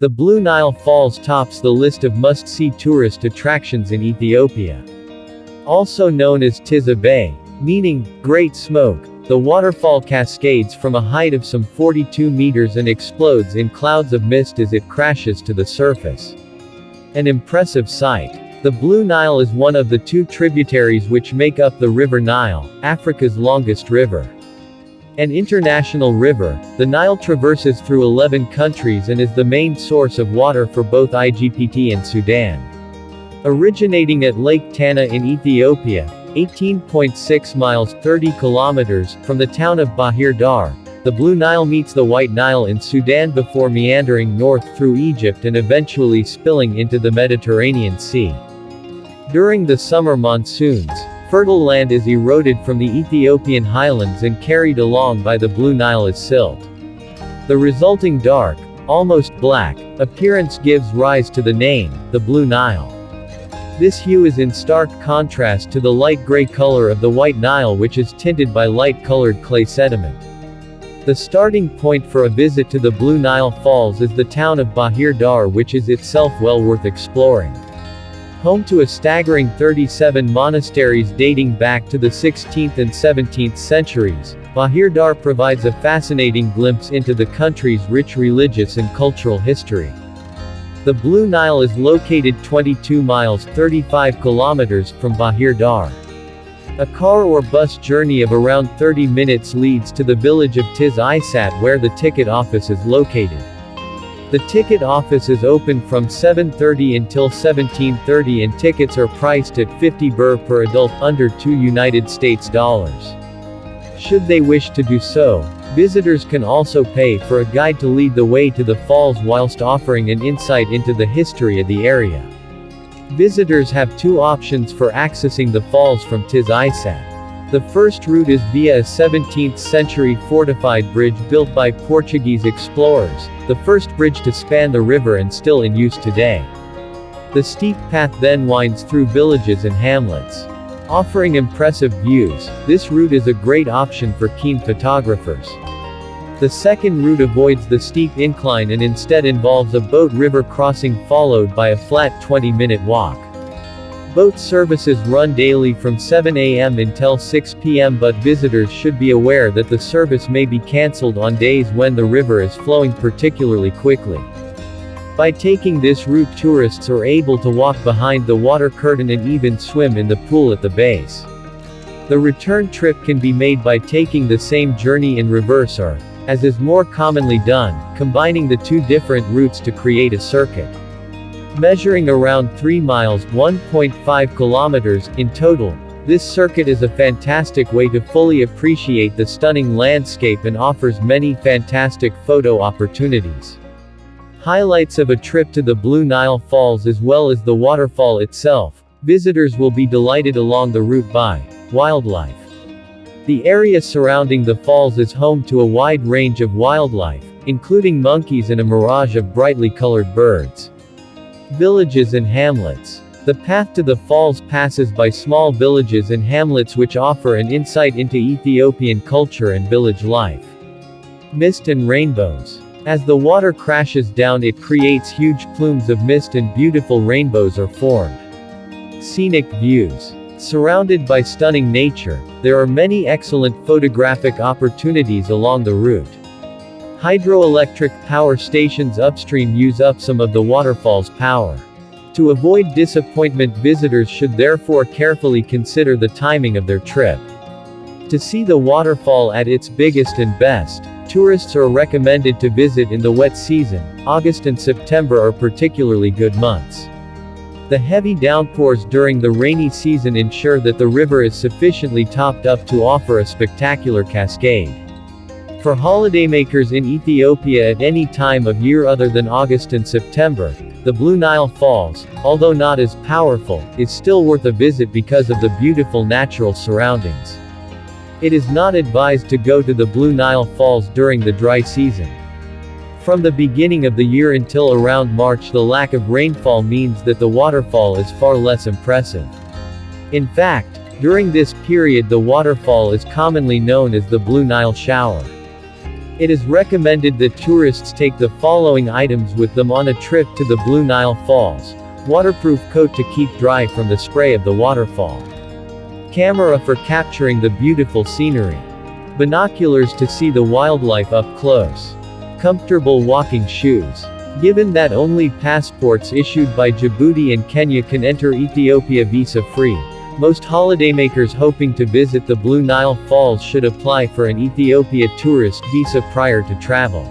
The Blue Nile Falls tops the list of must-see tourist attractions in Ethiopia. Also known as Tiza Bay, meaning Great Smoke, the waterfall cascades from a height of some 42 meters and explodes in clouds of mist as it crashes to the surface. An impressive sight. The Blue Nile is one of the two tributaries which make up the River Nile, Africa's longest river. An international river, the Nile traverses through 11 countries and is the main source of water for both Egypt and Sudan. Originating at Lake Tana in Ethiopia, 18.6 miles 30 kilometers from the town of Bahir Dar, the Blue Nile meets the White Nile in Sudan before meandering north through Egypt and eventually spilling into the Mediterranean Sea. During the summer monsoons, fertile land is eroded from the Ethiopian highlands and carried along by the Blue Nile as silt. The resulting dark, almost black, appearance gives rise to the name, the Blue Nile. This hue is in stark contrast to the light gray color of the White Nile, which is tinted by light-colored clay sediment. The starting point for a visit to the Blue Nile Falls is the town of Bahir Dar, which is itself well worth exploring. Home to a staggering 37 monasteries dating back to the 16th and 17th centuries, Bahir Dar provides a fascinating glimpse into the country's rich religious and cultural history. The Blue Nile is located 22 miles 35 kilometers from Bahir Dar. A car or bus journey of around 30 minutes leads to the village of Tiz Isat, where the ticket office is located. The ticket office is open from 7:30 until 17:30 and tickets are priced at 50 birr per adult, under $2 dollars. Should they wish to do so, visitors can also pay for a guide to lead the way to the falls whilst offering an insight into the history of the area. Visitors have two options for accessing the falls from Tiz Isat. The first route is via a 17th century fortified bridge built by Portuguese explorers, the first bridge to span the river and still in use today. The steep path then winds through villages and hamlets. Offering impressive views, this route is a great option for keen photographers. The second route avoids the steep incline and instead involves a boat river crossing followed by a flat 20-minute walk. Boat services run daily from 7 a.m. until 6 p.m., but visitors should be aware that the service may be cancelled on days when the river is flowing particularly quickly. By taking this route, tourists are able to walk behind the water curtain and even swim in the pool at the base. The return trip can be made by taking the same journey in reverse or, as is more commonly done, combining the two different routes to create a circuit. Measuring around 3 miles (1.5 kilometers) in total, this circuit is a fantastic way to fully appreciate the stunning landscape and offers many fantastic photo opportunities. Highlights of a trip to the Blue Nile Falls as well as the waterfall itself. Visitors will be delighted along the route by wildlife. The area surrounding the falls is home to a wide range of wildlife, including monkeys and a mirage of brightly colored birds. Villages and hamlets. The path to the falls passes by small villages and hamlets which offer an insight into Ethiopian culture and village life. Mist and rainbows. As the water crashes down, it creates huge plumes of mist and beautiful rainbows are formed. Scenic views. Surrounded by stunning nature, there are many excellent photographic opportunities along the route. Hydroelectric power stations upstream use up some of the waterfall's power. To avoid disappointment, visitors should therefore carefully consider the timing of their trip. To see the waterfall at its biggest and best, tourists are recommended to visit in the wet season. August and September are particularly good months. The heavy downpours during the rainy season ensure that the river is sufficiently topped up to offer a spectacular cascade. For holidaymakers in Ethiopia at any time of year other than August and September, the Blue Nile Falls, although not as powerful, is still worth a visit because of the beautiful natural surroundings. It is not advised to go to the Blue Nile Falls during the dry season. From the beginning of the year until around March, the lack of rainfall means that the waterfall is far less impressive. In fact, during this period the waterfall is commonly known as the Blue Nile Shower. It is recommended that tourists take the following items with them on a trip to the Blue Nile Falls. Waterproof coat to keep dry from the spray of the waterfall. Camera for capturing the beautiful scenery. Binoculars to see the wildlife up close. Comfortable walking shoes. Given that only passports issued by Djibouti and Kenya can enter Ethiopia visa-free, most holidaymakers hoping to visit the Blue Nile Falls should apply for an Ethiopia tourist visa prior to travel.